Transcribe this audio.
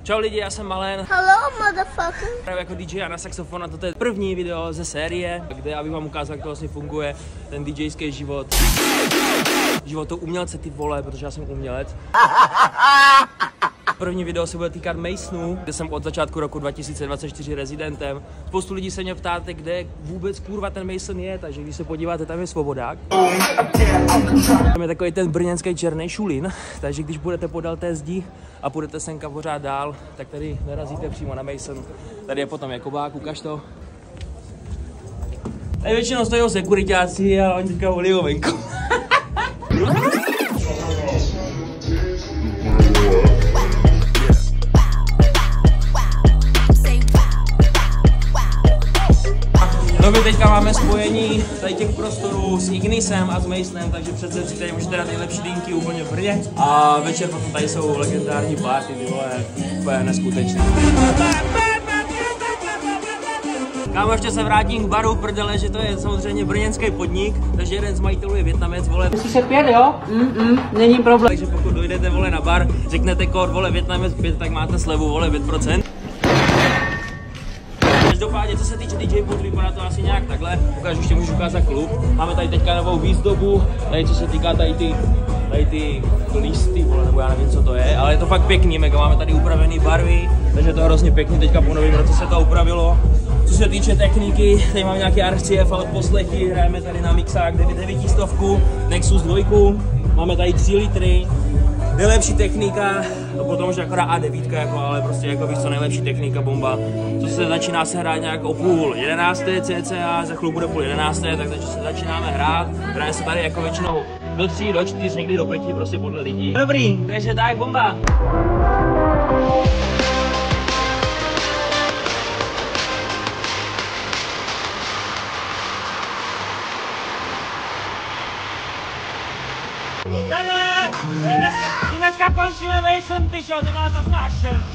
Čau lidi, já jsem Malen. Hello, motherfucker. Jako DJ na saxofon a toto je první video ze série, kde já bych vám ukázal, jak to vlastně funguje, ten DJský život. Životu umělce, ty vole, protože já jsem umělec. První video se bude týkat Masonu, kde jsem od začátku roku 2024 rezidentem. Spoustu lidí se mě ptáte, kde vůbec kurva ten Mason je, takže když se podíváte, tam je Svobodák. Tam je takový ten brněnský černý šulín, takže když budete podél té zdi a půjdete senka pořád dál, tak tady narazíte přímo na Mason. Tady je potom Jakubák, ukaž to. Tady většinou stojí sekuritáci, ale oni teďka volí venku. No my teďka máme spojení tady těch prostorů s Ignisem a s Masonem, takže přece si tady můžete dát nejlepší dýmky úplně v Brně. A večer potom tady jsou legendární party, ty vole, úplně neskutečný. Kámo, ještě se vrátím k baru, prdele, že to je samozřejmě brněnský podnik, takže jeden z majitelů je Vietnamec, vole. 35, jo? Není problém. Takže pokud dojdete, vole, na bar, řeknete kód, vole, Vietnamec 5, tak máte slevu, vole, 5%. Každopádně, co se týče DJ booth, vypadá to asi nějak takhle. Ukážu, ještě můžu ukázat klub. Máme tady teďka novou výzdobu, tady co se týká tady ty listy, vole, nebo já nevím, co to je, ale je to fakt pěkný, mega, máme tady upravený barvy, takže je to hrozně pěkný, teďka po novém roce se to upravilo. Co se týče techniky, tady máme nějaké RCF a odposlechy, hrajeme tady na mixák 900, Nexus 2, máme tady 3 litry. Nejlepší technika, a potom už akorát A9, jako, ale prostě jako víš co, nejlepší technika, bomba. To se začíná se hrát nějak o 10:30 cca, za chvíli bude 10:30, takže se začínáme hrát. Hraje se tady jako většinou do 3, do 4, někdy do 5, prostě podle lidí. Dobrý, takže tak, bomba. Dneska končíme Mason, ty šo, ty nás to znáš.